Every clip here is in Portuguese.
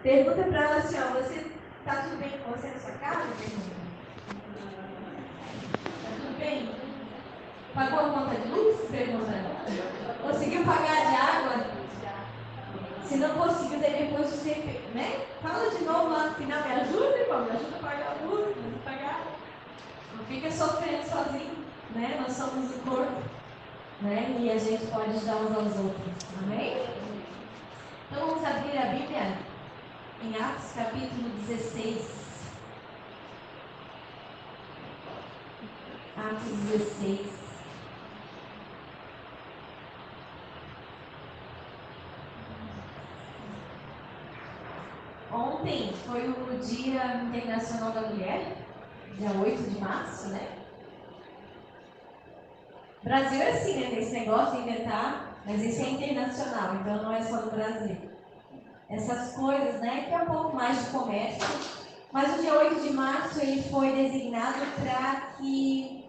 Pergunta para ela assim, ó, você tá tudo bem com você na sua casa? Tá tudo bem? Pagou a conta de luz? Pergunta. Conseguiu pagar de água? Se não conseguiu, daí depois você, né? Fala de novo lá no final, me ajuda, irmão, me ajuda a pagar a luz, me ajuda a pagar. Não fica sofrendo sozinho, né? Nós somos o corpo, né? E a gente pode ajudar uns aos outros, amém? Então vamos abrir a Bíblia em Atos capítulo 16. Atos 16. Ontem foi o Dia Internacional da Mulher, dia 8 de março, né? Brasil é assim, né? Tem esse negócio de inventar, mas isso é internacional, então não é só no Brasil. Essas coisas, né? Que é um pouco mais de comércio. Mas o dia 8 de março ele foi designado para que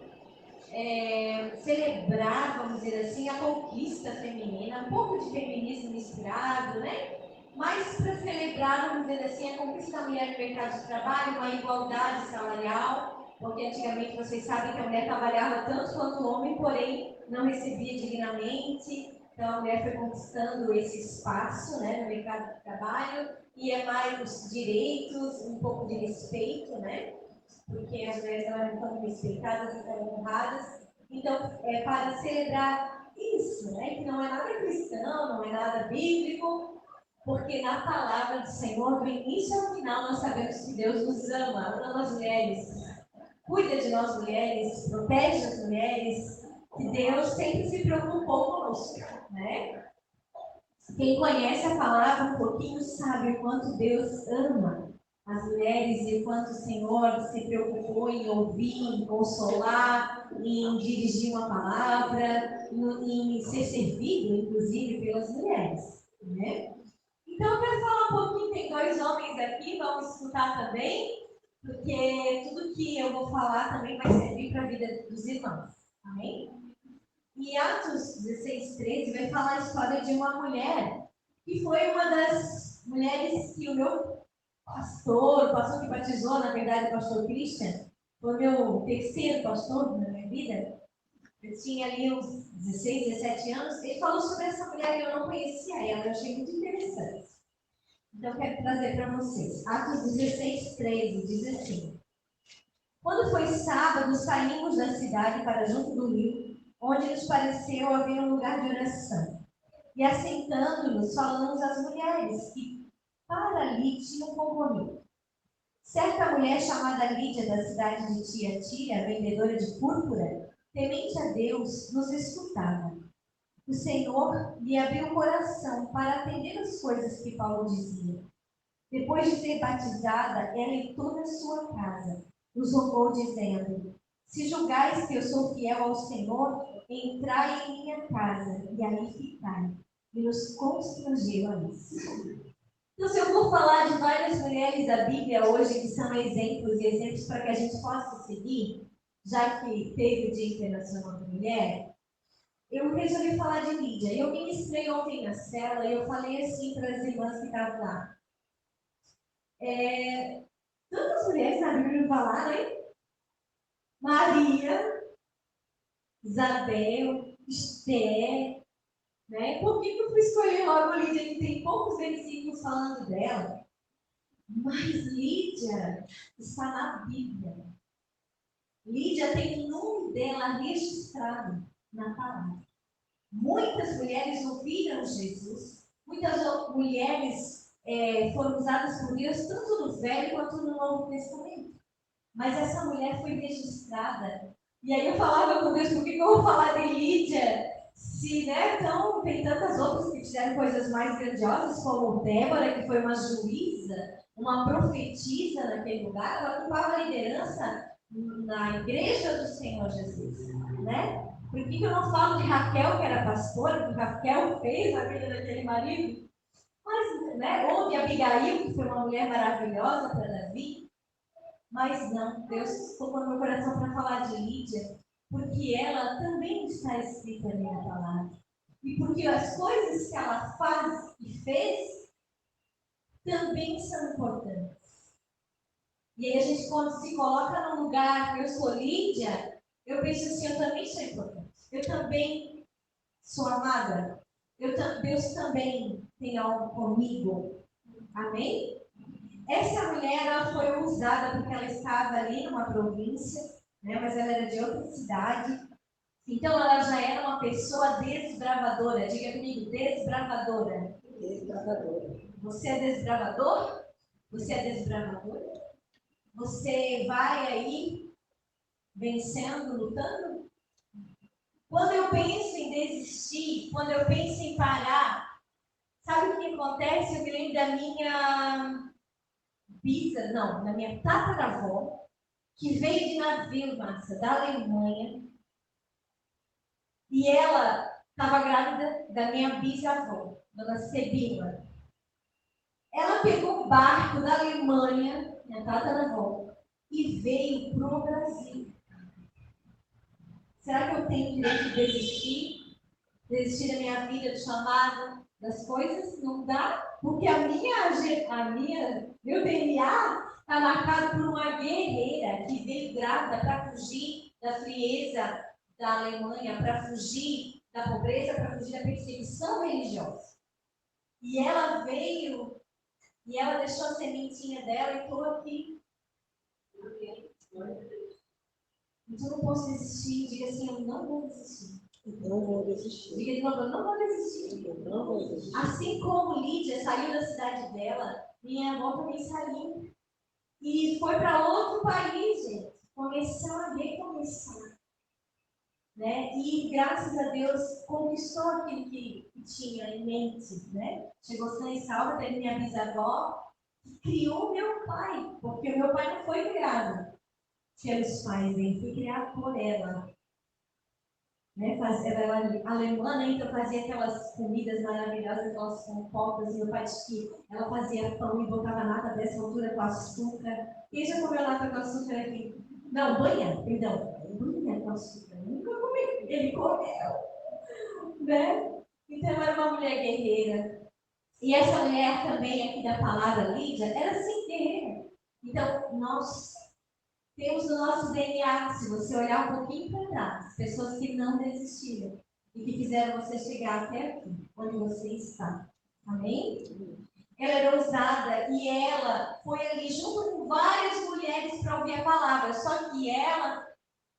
celebrar, vamos dizer assim, a conquista feminina, um pouco de feminismo misturado, né? Mas para celebrar, vamos dizer assim, a conquista da mulher no mercado de trabalho, uma igualdade salarial, porque antigamente vocês sabem que a mulher trabalhava tanto quanto o homem, porém não recebia dignamente. Então a mulher foi conquistando esse espaço, né, no mercado de trabalho, e é mais direitos, um pouco de respeito, né? Porque as mulheres não eram tão respeitadas e tão honradas. Então, é para celebrar isso, né? Que não é nada cristão, não é nada bíblico, porque na palavra do Senhor, do início ao final, nós sabemos que Deus nos ama, ama as mulheres, cuida de nós mulheres, protege as mulheres, que Deus sempre se preocupou conosco, né? Quem conhece a palavra um pouquinho sabe o quanto Deus ama as mulheres e o quanto o Senhor se preocupou em ouvir, em consolar, em dirigir uma palavra, em ser servido, inclusive, pelas mulheres, né? Então, eu quero falar um pouquinho, tem dois homens aqui, vamos escutar também, porque tudo que eu vou falar também vai servir para a vida dos irmãos, amém? E Atos 16:13 vai falar a história de uma mulher que foi uma das mulheres que o meu pastor, o pastor que batizou, na verdade, o pastor Christian, foi meu terceiro pastor na minha vida. Eu tinha ali uns 16, 17 anos. Ele falou sobre essa mulher e eu não conhecia ela, eu achei muito interessante. Então, eu quero trazer para vocês. Atos 16:13 diz assim: Quando foi sábado, saímos da cidade para junto do rio, onde nos pareceu haver um lugar de oração. E assentando-nos, falamos às mulheres que para ali tinham compromisso. Certa mulher chamada Lídia, da cidade de Tiatira, vendedora de púrpura, temente a Deus, nos escutava. O Senhor lhe abriu o coração para atender as coisas que Paulo dizia. Depois de ser batizada, ela e toda a sua casa nos rogou, dizendo: Se julgais que eu sou fiel ao Senhor, entrai em minha casa e aí ficai. E nos constrangeu a isso. Então, se eu vou falar de várias mulheres da Bíblia hoje que são exemplos e exemplos para que a gente possa seguir, já que teve o Dia Internacional da Mulher, eu resolvi falar de Lídia. Eu ministrei ontem na cela e eu falei assim para as irmãs que estavam lá. Tantas mulheres na Bíblia falaram, hein? Maria, Isabel, Esther, né? Por que eu fui escolher logo Lídia, que tem poucos versículos falando dela? Mas Lídia está na Bíblia. Lídia tem o nome dela registrado na palavra. Muitas mulheres ouviram Jesus, muitas mulheres foram usadas por Deus, tanto no Velho quanto no Novo Testamento. Mas essa mulher foi registrada. E aí eu falava com Deus, por que eu vou falar de Lídia? Se, né, então, tem tantas outras que fizeram coisas mais grandiosas, como Débora, que foi uma juíza, uma profetisa naquele lugar, ela ocupava a liderança na igreja do Senhor Jesus, né? Por que eu não falo de Raquel, que era pastora, que Raquel fez a vida daquele marido? Mas, né, houve Abigail, que foi uma mulher maravilhosa para Davi, mas não, Deus colocou no meu coração para falar de Lídia, porque ela também está escrita ali na palavra. E porque as coisas que ela faz e fez também são importantes. E aí a gente, quando se coloca no lugar, eu sou Lídia, eu penso assim, eu também sou importante. Eu também sou amada. Deus também tem algo comigo. Amém? Essa mulher, ela foi usada porque ela estava ali numa província, né, mas ela era de outra cidade. Então, ela já era uma pessoa desbravadora. Diga comigo, desbravadora. Desbravadora. Você é desbravador? Você é desbravadora? Você vai aí vencendo, lutando? Quando eu penso em desistir, quando eu penso em parar, sabe o que acontece? Eu me lembro da minha tataravó, que veio de navio, Márcia, da Alemanha, e ela estava grávida da minha bisavó, dona Sebila. Ela pegou um barco da Alemanha, minha tataravó, e veio para o Brasil. Será que eu tenho direito de desistir? Desistir da minha vida, do chamado, das coisas? Não dá, porque meu DNA está marcado por uma guerreira que veio grávida para fugir da frieza da Alemanha, para fugir da pobreza, para fugir da perseguição religiosa. E ela veio, e ela deixou a sementinha dela e estou aqui. Então eu não posso desistir. Diga assim, eu não vou desistir. Não vou desistir. Diga de novo, eu não vou desistir. Eu não vou desistir. Assim como Lídia saiu da cidade dela, minha avó também saiu. E foi para outro país, gente. Começou a recomeçar. Né? E graças a Deus conquistou aquilo que tinha em mente. Né? Chegou sã e salva, teve minha bisavó, que criou meu pai. Porque o meu pai não foi criado pelos pais dele, foi criado por ela. Né? Ela era alemã, né? Então fazia aquelas comidas maravilhosas, aquelas compotas, e meu pai disse que ela fazia pão e botava nata dessa altura com açúcar. Quem já comeu nata com açúcar aqui? Não, banha, perdão. Banha com açúcar. Nunca comi. Ele comeu. Né? Então era uma mulher guerreira. E essa mulher também aqui da palavra Lídia era assim guerreira. Então nós temos no nosso DNA, se você olhar um pouquinho para trás, pessoas que não desistiram e que fizeram você chegar até aqui, onde você está. Amém? Ela era ousada e ela foi ali junto com várias mulheres para ouvir a palavra, só que ela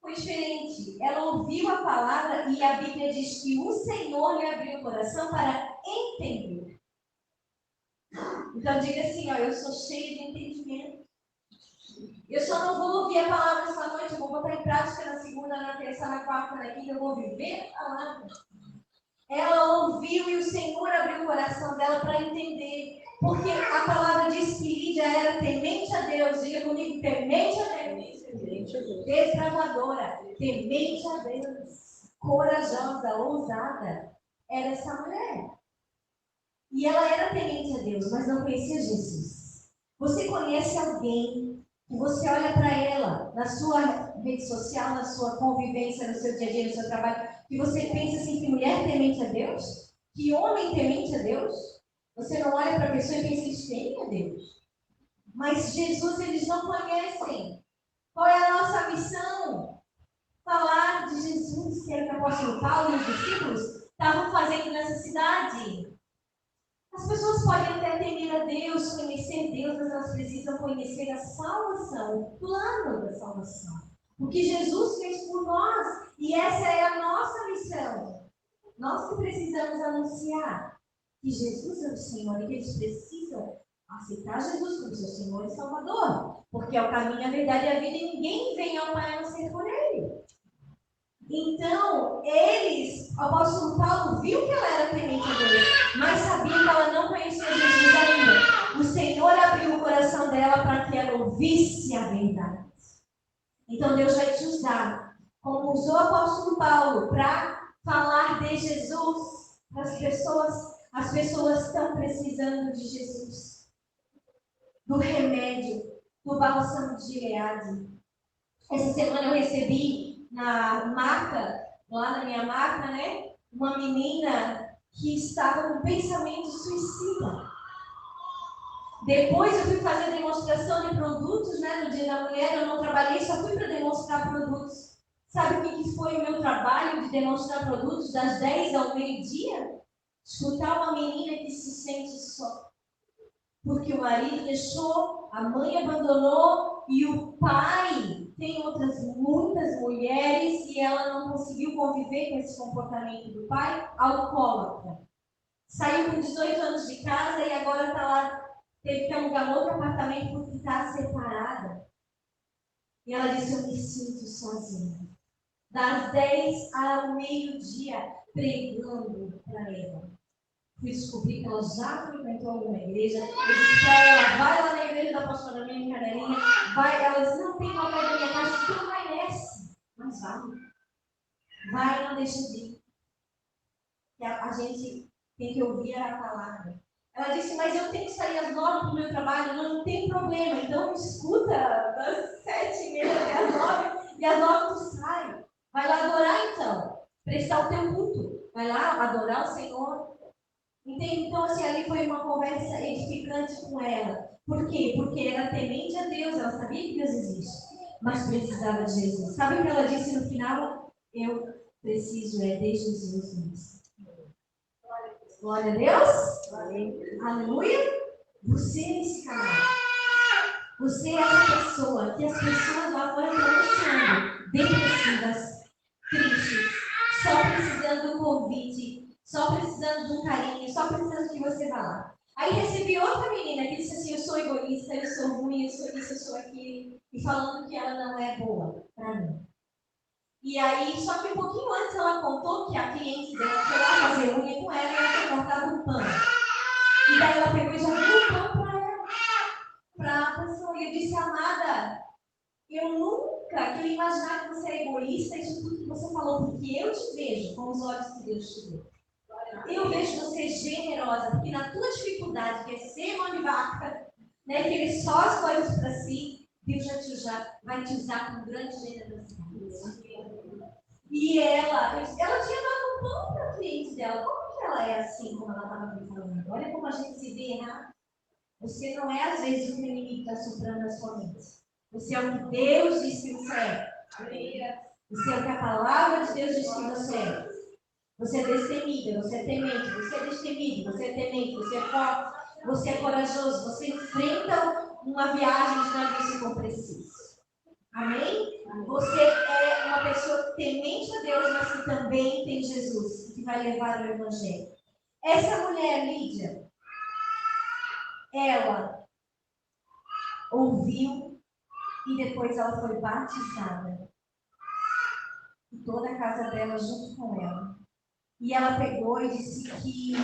foi diferente. Ela ouviu a palavra e a Bíblia diz que o Senhor lhe abriu o coração para entender. Então diga assim, ó, eu sou cheia de entendimento. Eu só não vou ouvir a palavra essa noite, eu vou botar em prática na segunda, na terça, na quarta, na quinta, eu vou viver a palavra. Ela ouviu e o Senhor abriu o coração dela para entender. Porque a palavra diz que Lídia era temente a Deus. Diga comigo, temente a Deus. Desbravadora, temente a Deus. Corajosa, ousada. Era essa mulher. E ela era temente a Deus, mas não conhecia Jesus. Você conhece alguém que você olha para ela, na sua rede social, na sua convivência, no seu dia a dia, no seu trabalho, que você pensa assim, que mulher temente a Deus? Que homem temente a Deus? Você não olha para a pessoa e pensa, eles temem a Deus. Mas Jesus, eles não conhecem. Qual é a nossa missão? Falar de Jesus, que era o que o apóstolo Paulo e os discípulos estavam fazendo nessa cidade. As pessoas podem até temer a Deus, conhecer Deus, mas elas precisam conhecer a salvação, o plano da salvação. O que Jesus fez por nós. E essa é a nossa missão. Nós que precisamos anunciar que Jesus é o Senhor e que eles precisam aceitar Jesus como seu Senhor e Salvador. Porque é o caminho, a verdade e a vida e ninguém vem ao Pai a não ser por Ele. Então, o apóstolo Paulo viu que ela era temente a Deus, mas sabia que ela não conhecia Jesus ainda. O Senhor abriu o coração dela para que ela ouvisse a verdade. Então, Deus vai te usar, como usou o apóstolo Paulo, para falar de Jesus para as pessoas. As pessoas estão precisando de Jesus, do remédio, do bálsamo de Gileade. Essa semana eu recebi na marca, lá na minha marca, né? Uma menina que estava com pensamento suicida. Depois eu fui fazer demonstração de produtos, né? No Dia da Mulher, eu não trabalhei, só fui para demonstrar produtos. Sabe o que foi o meu trabalho de demonstrar produtos das 10 ao meio-dia? Escutar uma menina que se sente só. Porque o marido deixou, a mãe abandonou e o pai tem outras muitas mulheres e ela não conseguiu conviver com esse comportamento do pai alcoólatra. Saiu com 18 anos de casa e agora está lá, teve que alugar outro apartamento porque está separada. E ela disse, eu me sinto sozinha. Das 10 ao meio-dia, pregando para ela. Fui descobrir que ela já frequentou alguma igreja. Eu disse para ela, vai lá na igreja da pastora minha Canelinha. Vai. Ela disse, não tem uma perto da minha casa, tu não vai nessa. Mas vai. Vai, não deixa de ir. A gente tem que ouvir a palavra. Ela disse, mas eu tenho que sair às 9 para o meu trabalho. Não tem problema. Então escuta das 7h30 até às 9. E às 9 tu sai. Vai lá adorar então. Prestar o teu culto. Vai lá adorar o Senhor. Entende? Então, assim, ali foi uma conversa edificante com ela. Por quê? Porque ela era temente a Deus, ela sabia que Deus existe, mas precisava de Jesus. Sabe o que ela disse no final? Eu preciso de Jesus mesmo. Glória a Deus. Amém. Aleluia. Você é esse canal. Você é essa pessoa que as pessoas lá fora estão achando depressivas, tristes, só precisando do convite, só precisando de um carinho, só precisando que você vá lá. Aí recebi outra menina que disse assim, eu sou egoísta, eu sou ruim, eu sou isso, eu sou aquilo, e falando que ela não é boa para mim. E aí, só que um pouquinho antes ela contou que a cliente dela foi lá fazer unha com ela e ela tinha cortado um pano. E daí ela pegou e já deu o pano para ela, para a pessoa. E eu disse, amada, eu nunca queria imaginar que você é egoísta, isso tudo que você falou, porque eu te vejo com os olhos que Deus te deu. Eu vejo você generosa, porque na tua dificuldade, que é ser manivata, né, querer só as coisas para si, Deus vai te usar com grande generosidade. E ela tinha dado um pão para a cliente dela. Como que ela é assim, como ela estava me falando? Olha como a gente se vê errado. Você não é, às vezes, o que o inimigo está soprando na sua mente. Você é o que Deus diz que você é. Você é o que a palavra de Deus diz que você é. Você é destemida, você é temente, você é destemido, você é temente, você é forte, você é corajoso, você enfrenta uma viagem de navio se for preciso. Amém? Você é uma pessoa temente a Deus, mas que também tem Jesus, que vai levar o Evangelho. Essa mulher, Lídia, ela ouviu e depois ela foi batizada. E toda a casa dela junto com ela. E ela pegou e disse que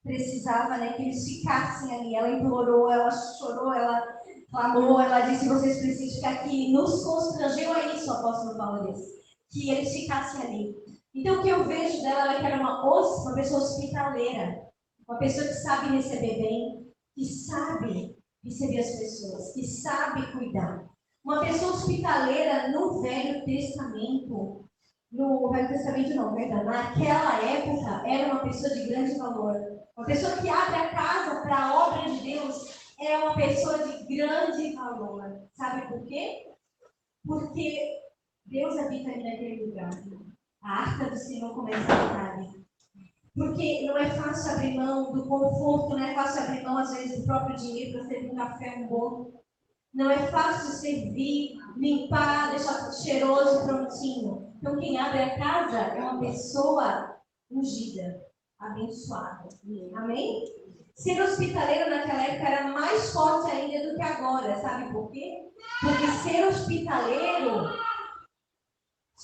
precisava, né, que eles ficassem ali. Ela implorou, ela chorou, ela clamou, ela disse, vocês precisam ficar aqui. Nos constrangeu a isso, o apóstolo Paulo disse, que eles ficassem ali. Então, o que eu vejo dela, ela que era uma pessoa hospitaleira, uma pessoa que sabe receber bem, que sabe receber as pessoas, que sabe cuidar. Uma pessoa hospitaleira no Velho Testamento, no Velho Testamento não, verdade? Naquela época, era uma pessoa de grande valor. Uma pessoa que abre a casa para a obra de Deus é uma pessoa de grande valor. Sabe por quê? Porque Deus habita ali naquele lugar. A arca do Senhor começa a habitar ali. Porque não é fácil abrir mão do conforto, não é fácil abrir mão, às vezes, do próprio dinheiro para servir um café, um bolo. Não é fácil servir, limpar, deixar cheiroso, prontinho. Então, quem abre a casa é uma pessoa ungida, abençoada. Amém? Ser hospitaleiro naquela época era mais forte ainda do que agora. Sabe por quê? Porque ser hospitaleiro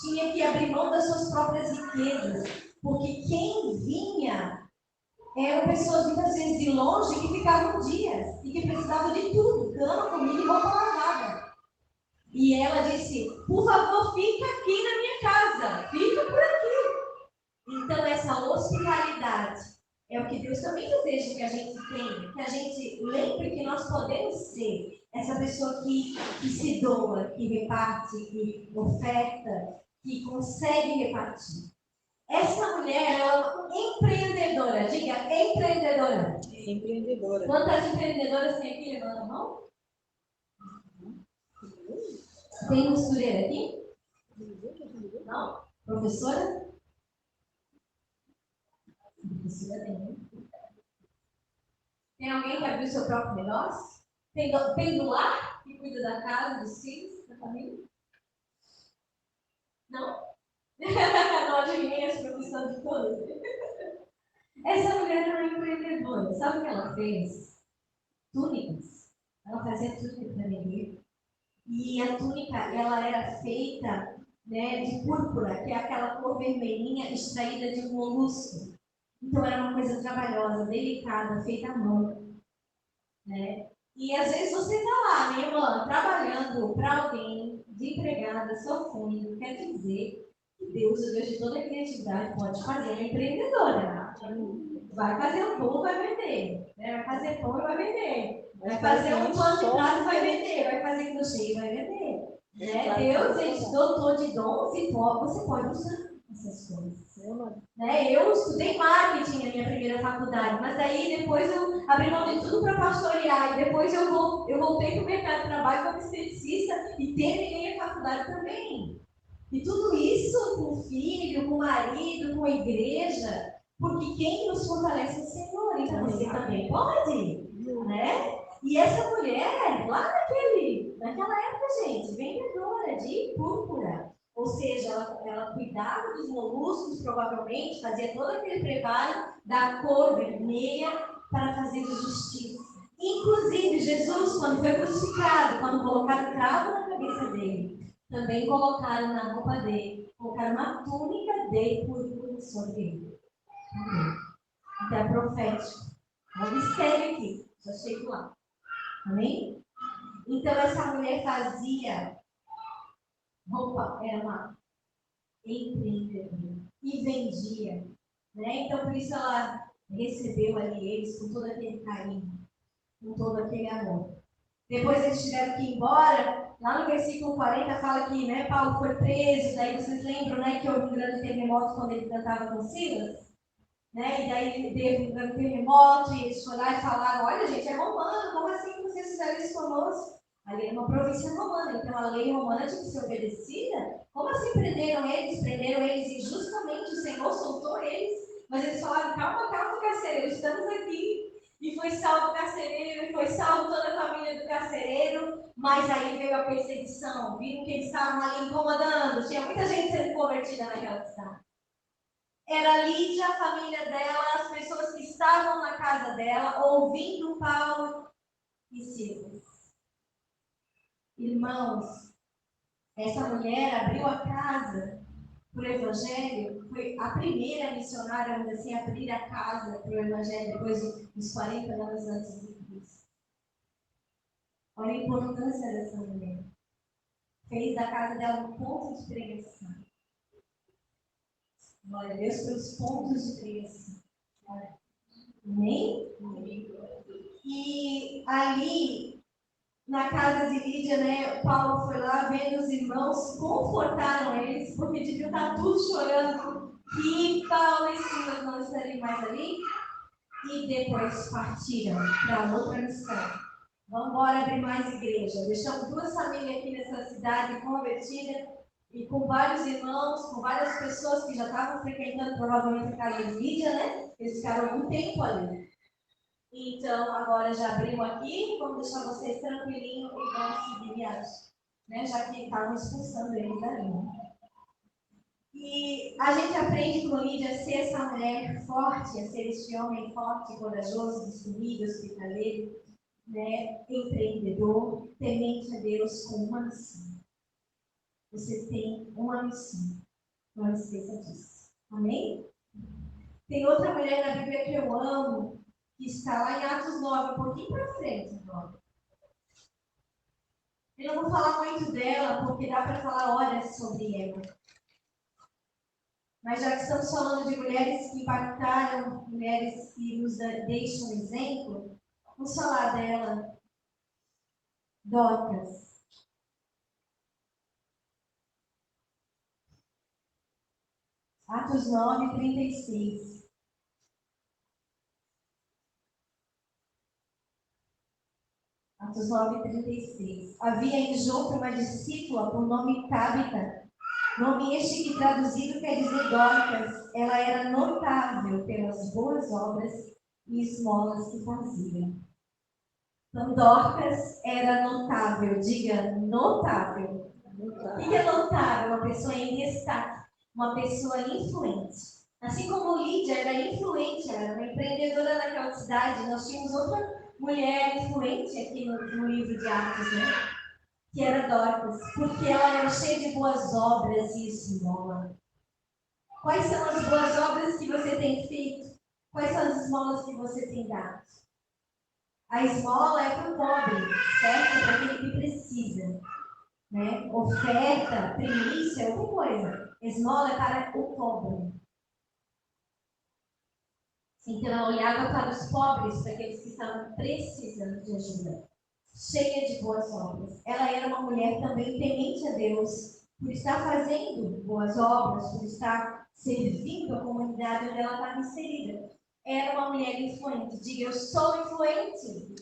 tinha que abrir mão das suas próprias riquezas. Porque quem vinha eram pessoas muitas vezes de longe que ficavam dias e que precisavam de tudo, cama, comida e roupa lavada. E ela disse, por favor, fica aqui na minha casa, fica por aqui. Então essa hospitalidade é o que Deus também deseja que a gente tenha, que a gente lembre que nós podemos ser essa pessoa que se doa, que reparte, que oferta, que consegue repartir. Essa mulher, ela é uma empreendedora. Diga, empreendedora. Empreendedora. Quantas empreendedoras tem aqui? Levanta a mão. Tem costureira aqui? Não? Professora? Professora tem, né? Tem alguém que abriu seu próprio negócio? Tem pendular, que cuida da casa, dos filhos, da família? Não? Não adivinha as profissões de todas. Essa mulher era empreendedora. Sabe o que ela fez? Túnicas. Ela fazia túnica para vender. E a túnica, ela era feita, né, de púrpura, que é aquela cor vermelhinha extraída de um molusco. Então era uma coisa trabalhosa, delicada, feita à mão. Né? E às vezes você está lá, minha irmã, trabalhando para alguém, de empregada, sofrendo, quer dizer que Deus, o Deus de toda a criatividade, pode fazer uma empreendedora. Vai fazer um bolo, vai vender. Né? Vai fazer pão e vai vender. Vai fazer um pano de prato, vai vender. Vai fazer crochê e vai vender. Né? Deus, ele te dotou de dons e você pode usar essas coisas. Né? Eu estudei marketing na minha primeira faculdade, mas daí depois eu abri mão de tudo para pastorear. E depois eu voltei para o mercado de trabalho como esteticista e terminei a faculdade também. E tudo isso com filho, com marido, com igreja, porque quem nos fortalece é o Senhor, então você também pode, né? E essa mulher, lá naquela época, gente, vendedora de púrpura. Ou seja, ela cuidava dos moluscos, provavelmente, fazia todo aquele preparo da cor vermelha para fazer justiça. Inclusive, Jesus, quando foi crucificado, quando colocaram cravo na cabeça dele, também colocaram na roupa dele, colocaram uma túnica de púrpura sobre ele. Então é profético. É um mistério aqui. Já chego lá. Amém? Então essa mulher fazia roupa, era uma empreendedora e vendia. Né? Então por isso ela recebeu ali eles com todo aquele carinho, com todo aquele amor. Depois eles tiveram que ir embora. Lá no versículo 40 fala que, né, Paulo foi preso. Daí vocês lembram, né, que houve um grande terremoto quando ele cantava com Silas? Né? E daí teve um grande terremoto e eles foram lá e falaram: olha, gente, é romano, como assim que vocês fizeram isso conosco? Ali é uma província romana, então a lei romana tinha que ser obedecida. Como assim prenderam eles? Prenderam eles e justamente o Senhor soltou eles. Mas eles falaram: calma, calma, carcereiro, estamos aqui. E foi salvo o carcereiro, e foi salvo toda a família do carcereiro. Mas aí veio a perseguição, viram que eles estavam ali incomodando. Tinha muita gente sendo convertida naquela cidade. Era Lídia, a família dela, as pessoas que estavam na casa dela, ouvindo Paulo e Silas. Irmãos, essa mulher abriu a casa para o Evangelho, foi a primeira missionária, vamos assim, a abrir a casa para o Evangelho depois dos 40 anos antes de Cristo. Olha a importância dessa mulher. Fez da casa dela um ponto de pregação. Glória a Deus pelos pontos de pregação. Amém? E ali, na casa de Lídia, né, Paulo foi lá vendo os irmãos, confortaram eles, porque deviam estar tudo chorando que Paulo e Silas não estariam mais ali. E depois partiram para outra missão. Vamos embora abrir mais igreja. Deixamos 2 famílias aqui nessa cidade convertidas e com vários irmãos, com várias pessoas que já estavam frequentando provavelmente a casa de Lídia, né? Eles ficaram algum tempo ali. Então, agora já abriu aqui, vamos deixar vocês tranquilinhos e vamos seguir viagem. Né? Já que estavam expulsando eles dali. E a gente aprende com Lídia a ser essa mulher forte, a ser esse homem forte, corajoso, destemido, hospitaleiro, né? Empreendedor, temente a Deus com uma missão. Você tem uma missão. Não esqueça disso. Amém? Tem outra mulher na Bíblia que eu amo, que está lá em Atos 9, um pouquinho para frente agora. Eu não vou falar muito dela, porque dá para falar horas sobre ela. Mas já que estamos falando de mulheres que impactaram, mulheres que nos deixam exemplo, vamos falar dela. Dorcas. Atos 9, 36. Atos 9, 36. Havia em Jope uma discípula por nome Tabita, nome este que traduzido quer dizer Dorcas. Ela era notável pelas boas obras e esmolas que fazia. Então, Dorcas era notável. Diga, notável. O que é notável? Uma pessoa em destaque, uma pessoa influente. Assim como Lídia era influente, ela era uma empreendedora naquela cidade, nós tínhamos outra mulher influente aqui no livro de Atos, né? Que era Dorcas, porque ela era cheia de boas obras e esmola. Quais são as boas obras que você tem feito? Quais são as esmolas que você tem dado? A esmola é para o pobre, certo? É para aquele que precisa. Né? Oferta, primícia, é outra coisa. Esmola é para o pobre. Então ela olhava para os pobres, para aqueles que estavam precisando de ajuda. Cheia de boas obras. Ela era uma mulher também temente a Deus, por estar fazendo boas obras, por estar servindo a comunidade onde ela estava inserida. Era uma mulher influente. Diga, eu sou influente.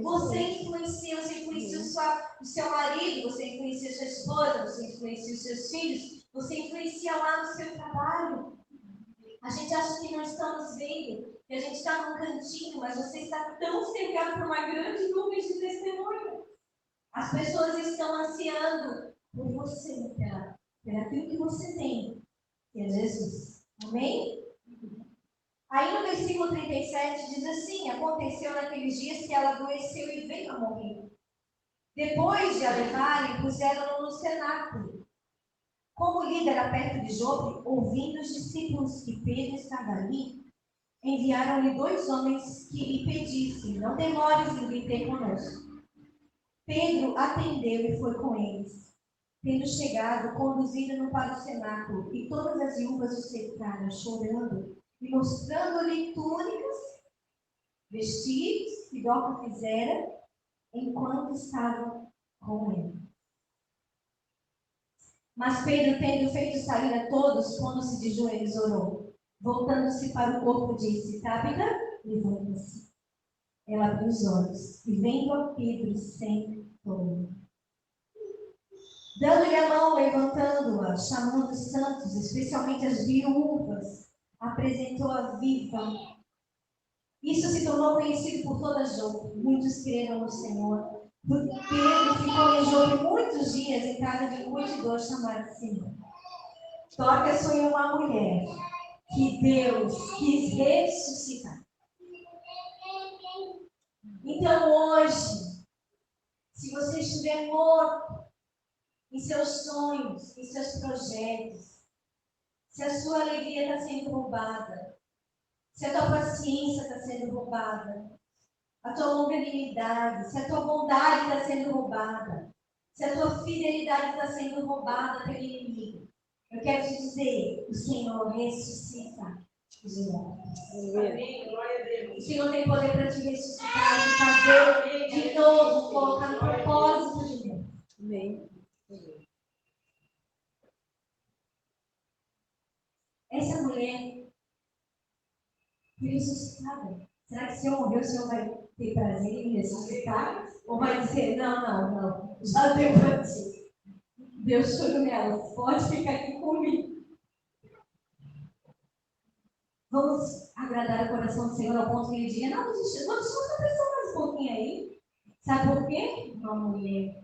Você influencia o seu marido, você influencia a sua esposa, você influencia os seus filhos, você influencia lá no seu trabalho. A gente acha que não estamos vendo, que a gente está num cantinho, mas você está tão cercado por uma grande nuvem de testemunho. As pessoas estão ansiando por você, pelo que você tem, que é Jesus. Amém? Aí no versículo 37 diz assim: aconteceu naqueles dias que ela adoeceu e veio a morrer. Depois de a levarem, puseram-no no cenáculo. Como líder era perto de Jope, ouvindo os discípulos que Pedro estava ali, enviaram-lhe 2 homens que lhe pedissem: não demores em vir ter conosco. Pedro atendeu e foi com eles. Tendo chegado, conduziram-no para o cenáculo, e todas as viúvas o cercaram, chorando, e mostrando-lhe túnicas, vestidos que Dorcas fizera, enquanto estavam com ele. Mas Pedro, tendo feito sair a todos, pondo-se de joelhos, orou. Voltando-se para o corpo, disse: Tabita, levanta-se. Ela abriu os olhos, e vendo a Pedro, sentou. Dando-lhe a mão, levantando-a, chamando os santos, especialmente as viúvas, apresentou-a viva. Isso se tornou conhecido por toda Jope. Muitos creram no Senhor. Porque Pedro ficou em Jope muitos dias em casa de um cuidador chamado Simão. Dorcas foi uma mulher que Deus quis ressuscitar. Então hoje, se você estiver morto em seus sonhos, em seus projetos, se a sua alegria está sendo roubada, se a tua paciência está sendo roubada, a tua longanimidade, se a tua bondade está sendo roubada, se a tua fidelidade está sendo roubada pelo inimigo, eu quero te dizer, o Senhor ressuscita os mortos. O Senhor tem poder para te ressuscitar, te fazer de novo, colocar no propósito de Deus. Amém. Essa mulher foi ressuscitada. Será que se eu morrer, o Senhor vai ter prazer em me ressuscitar? Ou vai dizer, não, já deu para ti. Deus chorou nela, pode ficar aqui comigo. Vamos agradar o coração do Senhor ao ponto que ele diga, não, vamos só pensar mais um pouquinho aí. Sabe por quê? Uma mulher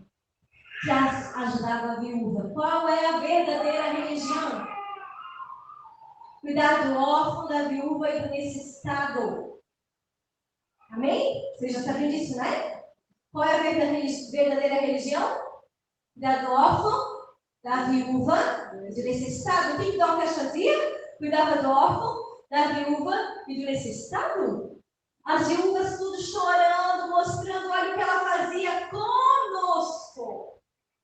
que ajudava a viúva. Qual é a verdadeira religião? Cuidar do órfão, da viúva e do necessitado. Amém? Vocês já sabiam disso, né? Qual é a verdadeira religião? Cuidar do órfão, da viúva e do necessitado. O que Dorcas fazia? Cuidava do órfão, da viúva e do necessitado. As viúvas tudo chorando, mostrando, olha o que ela fazia conosco.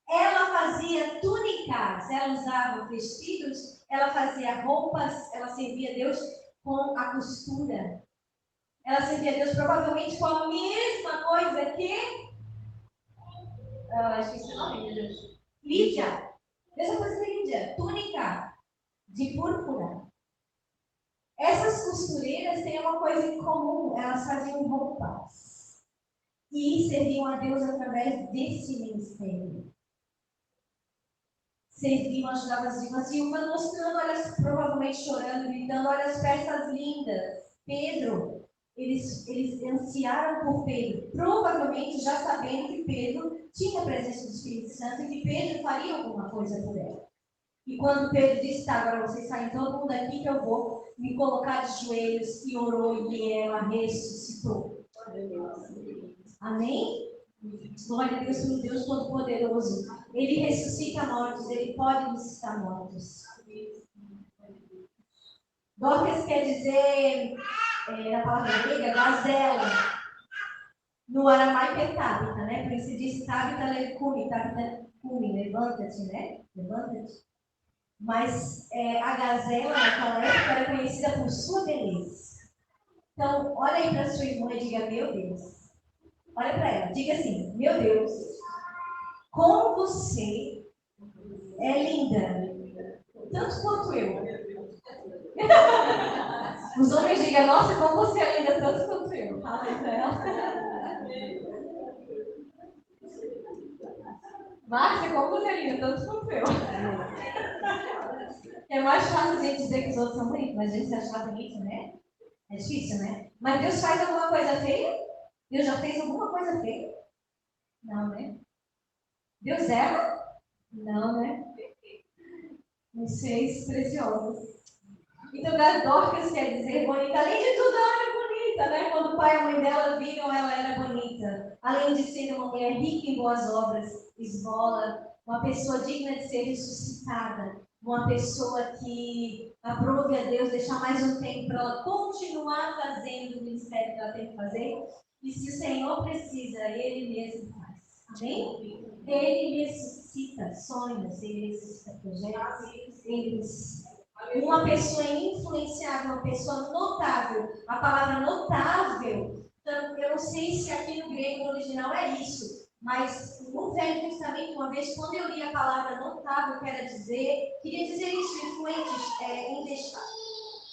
Ela fazia túnicas, ela usava vestidos, ela fazia roupas, ela servia a Deus com a costura. Ela servia a Deus provavelmente com a mesma coisa que... esqueci o nome de Deus. Lídia. Mesma coisa que Lídia. Túnica. de púrpura. Essas costureiras têm uma coisa em comum, elas faziam roupas e serviam a Deus através desse ministério. Serviam, ajudavam as viúvas, mostrando, olha, provavelmente chorando, gritando, olha as peças lindas. Pedro, eles ansiaram por Pedro, provavelmente já sabendo que Pedro tinha a presença do Espírito Santo e que Pedro faria alguma coisa por ela. E quando Pedro disse, tá, agora vocês saem todo mundo aqui que eu vou me colocar de joelhos, e orou e ela ressuscitou. Amém? Glória a Deus, pelo Deus Todo-Poderoso. Ele ressuscita mortos, ele pode ressuscitar mortos. Dorcas quer dizer, na palavra grega, gazela. No aramaico é Tabita, né? Por isso se diz Tabita Lecumi, Tabita Cumi, levanta-te, né? Levanta-te. Mas a gazela, naquela época, era conhecida por sua beleza. Então, olha aí para sua irmã e diga, meu Deus. Olha para ela, diga assim, meu Deus, como você é linda, tanto quanto eu. Os homens digam, nossa, como você é linda, tanto quanto eu. Fala para ela. Márcia, como você é linda, tanto quanto eu. É mais fácil a gente dizer que os outros são bonitos, mas a gente se achar bonito, né? É difícil, né? Mas Deus faz alguma coisa feia? Deus já fez alguma coisa feia? Não, né? Deus erra? Não, né? Nos fez preciosos. Então, Dorcas quer dizer bonita. Além de tudo, ela era bonita, né? Quando o pai e a mãe dela viram, ela era bonita. Além de ser uma mulher rica em boas obras, esmola, uma pessoa digna de ser ressuscitada, uma pessoa que aprove a Deus deixar mais um tempo para ela continuar fazendo o ministério que ela tem que fazer. E se o Senhor precisa, Ele mesmo faz. Amém? Ele ressuscita sonhos, Ele ressuscita projetos, Ele ressuscita. Uma pessoa influenciável, uma pessoa notável. A palavra notável, então, eu não sei se aqui no grego original é isso, mas no Velho Testamento, uma vez, quando eu li a palavra notável, queria dizer isso, influente,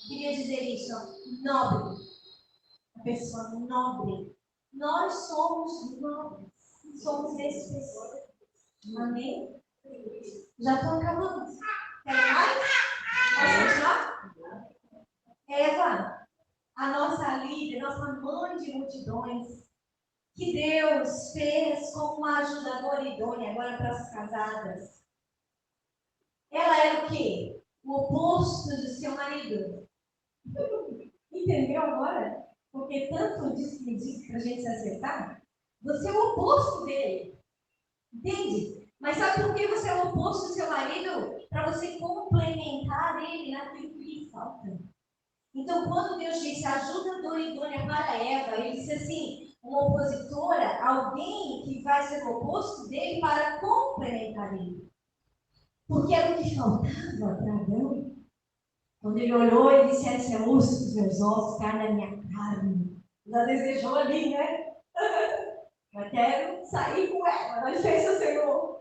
queria dizer isso, nobre. Uma pessoa nobre. Nós somos nobres, somos especiais. Amém? Já estou acabando. Quer mais? Posso continuar? Eva, a nossa líder, nossa mãe de multidões, que Deus fez como uma ajudadora idônea agora para as casadas. Ela era o quê? O oposto do seu marido. Entendeu agora? Porque tanto disse que me disse para a gente se acertar. Você é o oposto dele. Entende? Mas sabe por que você é o oposto do seu marido? Para você complementar ele naquilo que lhe falta. Então, quando Deus disse ajudadora idônea para Eva, ele disse assim, uma opositora, alguém que vai ser o oposto dele para complementar ele. Porque era o que faltava para Adão. Quando ele olhou e disse, esse é osso dos meus ossos, carne da minha carne. Já desejou ali, né? Eu quero sair com ela, mas fez o Senhor.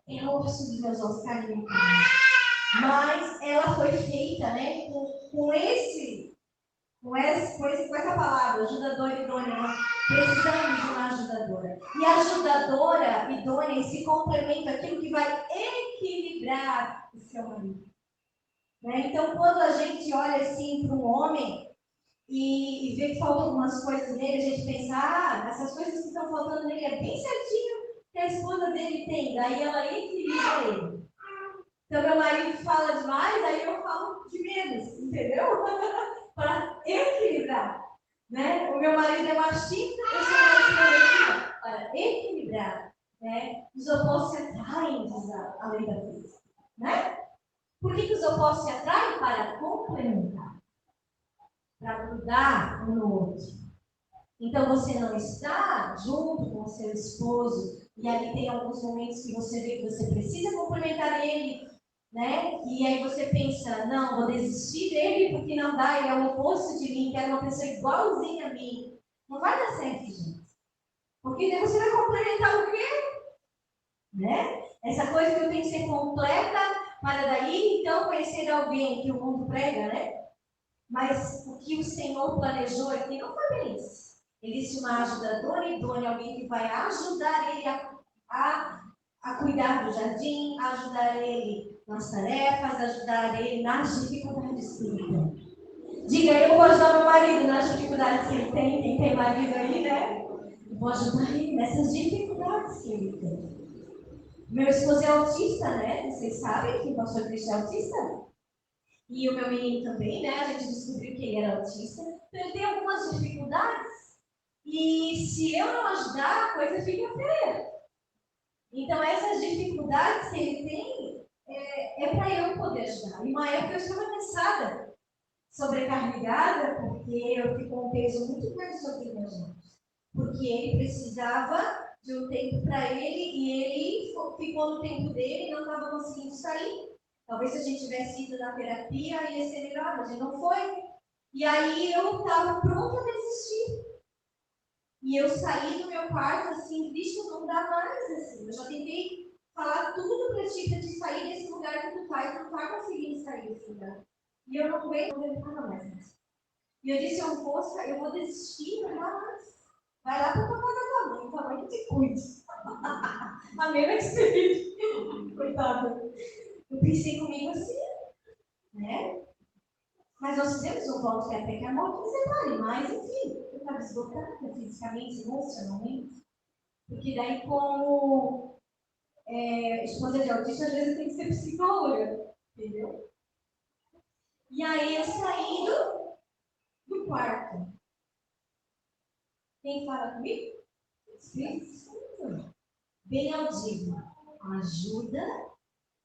É osso dos meus ossos, carne da minha carne. Mas ela foi feita, né, com essa palavra, ajudadora idônea. Precisamos de uma ajudadora. E a ajudadora idônea se complementa aquilo que vai equilibrar o seu marido. Né? Então, quando a gente olha assim para um homem e vê que faltam algumas coisas nele, a gente pensa, essas coisas que estão faltando nele é bem certinho que a esposa dele tem. Daí ela equilibra ele. Então, meu marido fala demais, aí eu falo de menos, entendeu? Para equilibrar. Né? O meu marido é machista, eu sou mais para equilibrar. Né? Os opostos se atraem, diz a lei da física. Né? Por que os opostos se atraem? Para complementar. Para grudar um no outro. Então, você não está junto com o seu esposo, e ali tem alguns momentos que você vê que você precisa complementar ele, né? E aí você pensa, não, vou desistir dele porque não dá, ele é o oposto de mim, quero uma pessoa igualzinha a mim. Não vai dar certo, gente. Porque daí você vai complementar o quê? Né? Essa coisa que eu tenho que ser completa para daí, então, conhecer alguém que o mundo prega, né? Mas o que o Senhor planejou aqui não foi bem isso. Existe uma ajudadora idônea, alguém que vai ajudar ele a cuidar do jardim, ajudar ele nas tarefas, ajudar ele nas dificuldades que ele tem. Diga, eu vou ajudar meu marido nas dificuldades que ele tem. Quem tem marido aí, né? Eu vou ajudar ele nessas dificuldades que ele tem. Meu esposo é autista, né? Vocês sabem que o pastor Cristo é autista? E o meu menino também, né? A gente descobriu que ele era autista. Então, ele tem algumas dificuldades. E se eu não ajudar, a coisa fica feia. Então, essas dificuldades que ele tem, é para eu poder ajudar. E uma época eu estava cansada, sobrecarregada, porque eu fiquei com um peso muito grande sobre os meus ombros. Porque ele precisava de um tempo para ele e ele ficou no tempo dele e não estava conseguindo sair. Talvez se a gente tivesse ido na terapia ia ser melhor, mas ele não foi. E aí eu estava pronta a desistir. E eu saí do meu quarto assim, vixe, não dá mais assim. Eu já tentei falar tudo para ti, para te sair desse lugar que tu não tá conseguindo sair desse lugar. E eu não aguento, não aguentava mais. E eu disse, eu vou desistir, não dá mais. Vai lá para tua casa da tua mãe que te cuide. Amém, meu espírito. Coitado. Eu pensei comigo assim, né? Mas nós fizemos um voto que até que a morte nos separe, mas enfim, eu estava esgotada fisicamente, emocionalmente. Porque daí, como esposa de autista, às vezes tem que ser psicóloga, entendeu? E aí eu saí do quarto. Quem fala comigo? Espírito Santo. Bem audível. Ajuda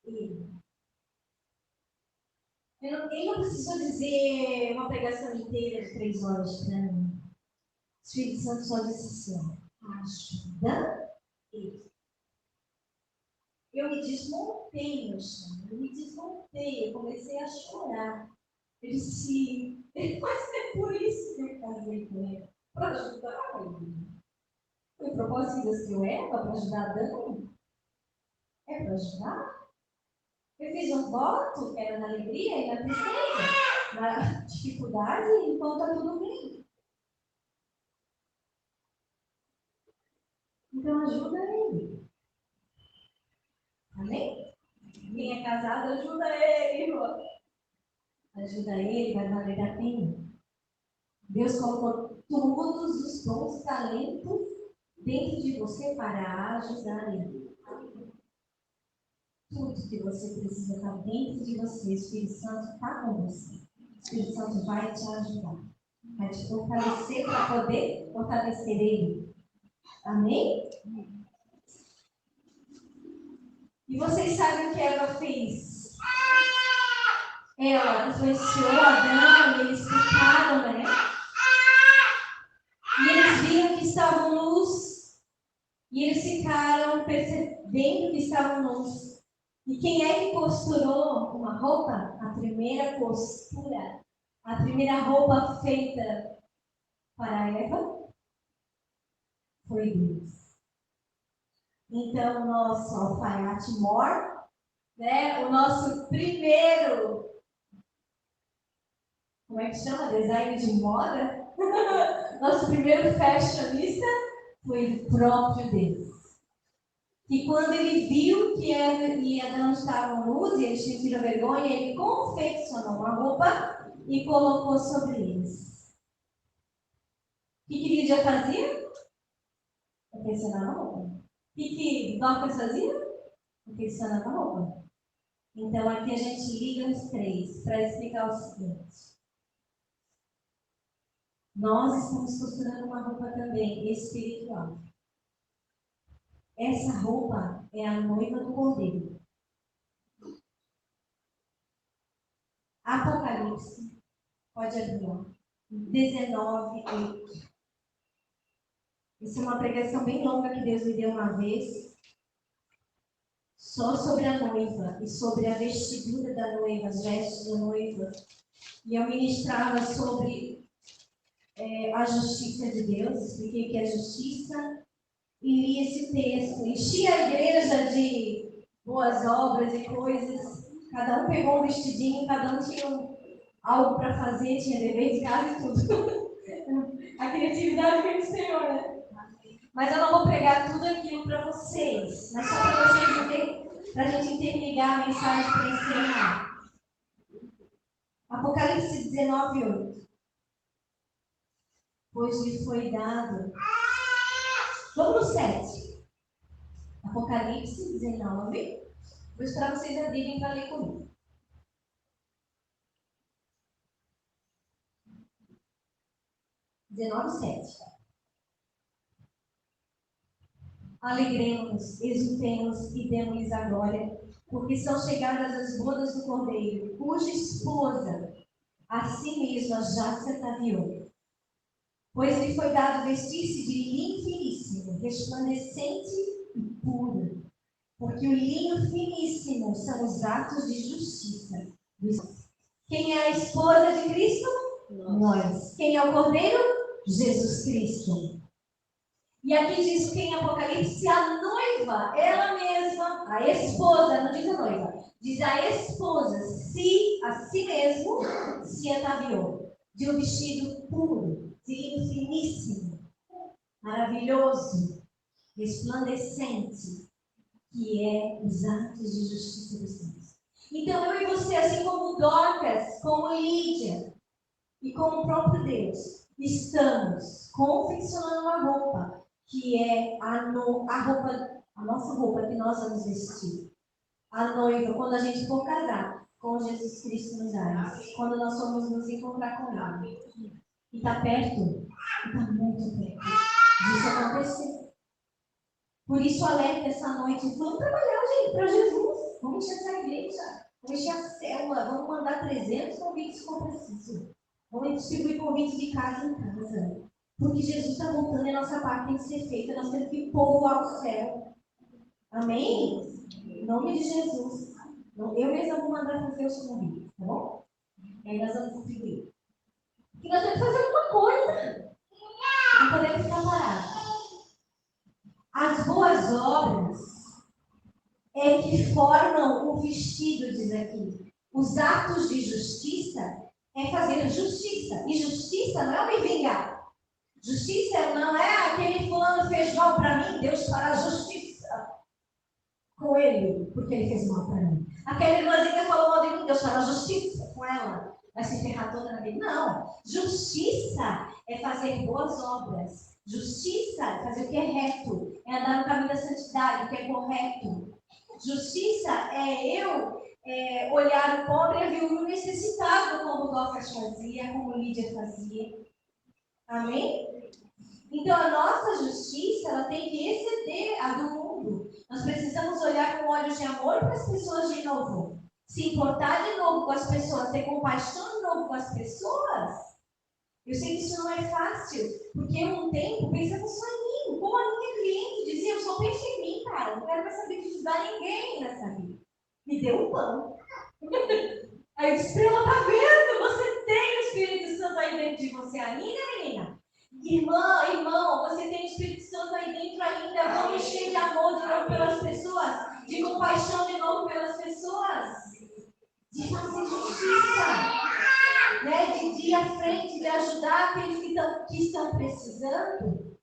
ele. Ele não precisou dizer uma pregação inteira de 3 horas para mim. O Espírito Santo só disse assim: ajuda ele. Eu me desmontei no chão, eu comecei a chorar. Eu disse, mas é por isso que eu casei com ele, para ajudar ele. Foi o propósito que Deus criou Eva para ajudar Adão? É para ajudar? Eu fiz um voto que era na alegria e na tristeza, na dificuldade, então está tudo bem. Então ajuda ele. Amém? Quem é casado, ajuda ele, irmão. Ajuda ele, vai valer a pena. Deus colocou todos os dons, talentos dentro de você para ajudar ele. Tudo que você precisa está dentro de você. O Espírito Santo está com você. O Espírito Santo vai te ajudar. Vai te fortalecer para poder fortalecer ele. Amém? E vocês sabem o que Eva fez? Ela influenciou Adão e eles ficaram, né? E eles viram que estavam nus. E eles ficaram percebendo que estavam nus. E quem é que costurou uma roupa? A primeira costura. A primeira roupa feita para Eva foi Deus. Então, o nosso alfaiate mor, né? O nosso primeiro, como é que chama? Design de moda? Nosso primeiro fashionista foi o próprio Deus. E quando ele viu que Eva e Adão estavam nus e eles sentiram vergonha, ele confeccionou uma roupa e colocou sobre eles. O que Lídia fazia? Confeccionava a roupa. O que Dorcas fazia? Confeccionava a roupa. Então aqui a gente liga os três para explicar o seguinte. Nós estamos costurando uma roupa também espiritual. Essa roupa é a noiva do Cordeiro. Apocalipse, pode abrir, 19:8. Isso é uma pregação bem longa que Deus me deu uma vez, só sobre a noiva e sobre a vestidura da noiva, as vestes da noiva. E eu ministrava sobre a justiça de Deus, expliquei que é justiça, e li esse texto. Enchi a igreja de boas obras e coisas, Cada um pegou um vestidinho, cada um tinha algo para fazer, tinha dever de casa e tudo. A criatividade vem do Senhor, né? Mas eu não vou pregar tudo aquilo para vocês, mas só para vocês entenderem, para a gente interligar a mensagem para encerrar. Apocalipse 19, 8. Pois lhe foi dado. Vamos no 7. Apocalipse 19. Vou esperar vocês abrirem para ler comigo. (19:7). Alegremos, exultemos e demos-lhes a glória, porque são chegadas as bodas do Cordeiro, cuja esposa a si mesma já se ataviou. Pois lhe foi dado vestir-se de linho finíssimo, resplandecente e puro, porque o linho finíssimo são os atos de justiça. Quem é a esposa de Cristo? Nós. Quem é o Cordeiro? Jesus Cristo. E aqui diz quem em Apocalipse, a noiva, ela mesma, a esposa, não diz a noiva, diz a esposa, a si mesmo, se ataviou de um vestido puro, de linho finíssimo, maravilhoso, resplandecente, que é os atos de justiça dos santos. Então eu e você, assim como Dorcas, como Lídia e como o próprio Deus, estamos confeccionando uma roupa que é a nossa roupa que nós vamos vestir. A noiva, quando a gente for casar com Jesus Cristo nos ares, quando nós formos nos encontrar com Ele. E está perto, está muito perto disso acontecer. Por isso, alerta essa noite, vamos trabalhar, gente, para Jesus. Vamos encher essa igreja, vamos encher a célula, vamos mandar 300 convites se for preciso. Vamos distribuir convites de casa em casa. Porque Jesus está voltando e a nossa parte tem que ser feita. Nós temos que povoar o céu. Amém? Em nome de Jesus. Eu mesma vou mandar fazer os convites, tá bom? E aí nós vamos contribuir. E nós temos que fazer alguma coisa. Não podemos ficar parados. As boas obras é que formam o vestido, diz aqui. Os atos de justiça é fazer justiça. E justiça não é me vingar. Justiça não é aquele fulano fez mal para mim, Deus fará justiça com ele, porque ele fez mal para mim. Aquela irmãzinha que falou mal de mim, Deus fará justiça com ela. Vai se ferrar toda na vida. Não. Justiça é fazer boas obras. Justiça é fazer o que é reto. É andar no caminho da santidade, o que é correto. Justiça é eu olhar o pobre e a viúva necessitado, como Dorcas fazia, como Lídia fazia. Amém? Então, a nossa justiça ela tem que exceder a do mundo. Nós precisamos olhar com olhos de amor para as pessoas de novo. Se importar de novo com as pessoas, ter compaixão de novo com as pessoas. Eu sei que isso não é fácil, porque um tempo pensava só em mim. Como a minha cliente dizia, eu só penso em mim, cara. Não quero mais saber de ajudar ninguém nessa vida. Me deu um pão. Aí eu disse para ela, tá vendo? Você tem o Espírito Santo aí dentro de você ainda, menina? Irmão, você tem o Espírito Santo aí dentro ainda. Vamos encher de amor de novo pelas pessoas, de compaixão de novo pelas pessoas, de fazer justiça, né? De ir à frente, de ajudar aqueles que estão precisando.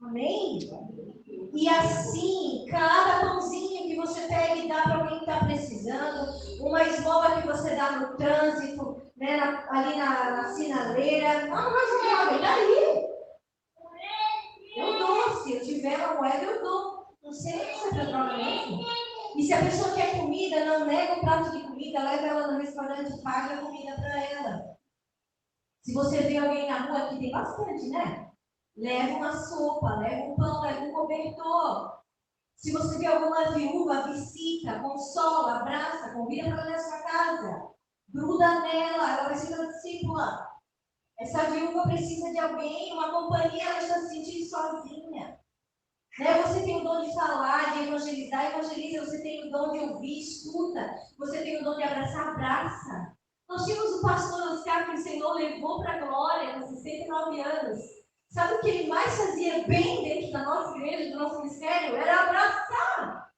Amém? E assim, cada pãozinho que você pega e dá para alguém que está precisando, uma esmola que você dá no trânsito, né, ali na sinaleira, não mais esmola, dá ali. Eu dou, se eu tiver uma moeda, eu dou. Não sei se é para droga mesmo. E se a pessoa quer comida, não nega o prato de comida, leva ela no restaurante e paga a comida para ela. Se você vê alguém na rua, aqui tem bastante, né? Leva uma sopa, leva um pão, leva um cobertor. Se você vê alguma viúva, visita, consola, abraça, convida para ir na sua casa. Gruda nela, ela vai ser uma discípula. Essa viúva precisa de alguém, uma companhia, ela está se sentindo sozinha. Né? Você tem o dom de falar, de evangelizar, evangeliza. Você tem o dom de ouvir, escuta. Você tem o dom de abraçar, abraça. Nós tínhamos o pastor Oscar que o Senhor levou para a glória, aos 69 anos. Sabe o que ele mais fazia bem dentro da nossa igreja, do nosso ministério? Era abraçar.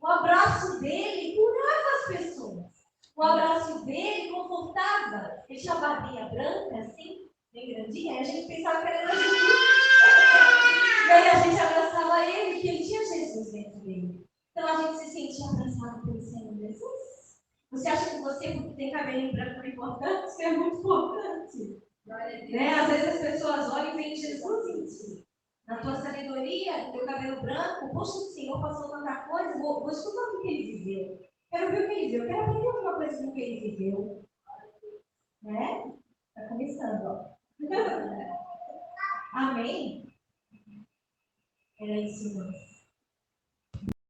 O abraço dele curava as pessoas. O abraço dele confortava. Ele tinha uma barbinha branca, assim, bem grandinha, e a gente pensava que era Jesus. E aí a gente abraçava ele, que ele tinha Jesus dentro dele. Então a gente se sentia abraçado pelo Senhor Jesus. Você acha que você, porque tem cabelo branco, é importante? Isso é muito importante. Né? Às vezes as pessoas olham e veem Jesus em ti. Na tua sabedoria, no teu cabelo branco, poxa, o Senhor passou tanta coisa, vou escutar o que ele viveu. Quero ver o que ele viveu, quero aprender alguma coisa com o que ele viveu. Né? Está começando, ó. Amém? Era isso, irmãos.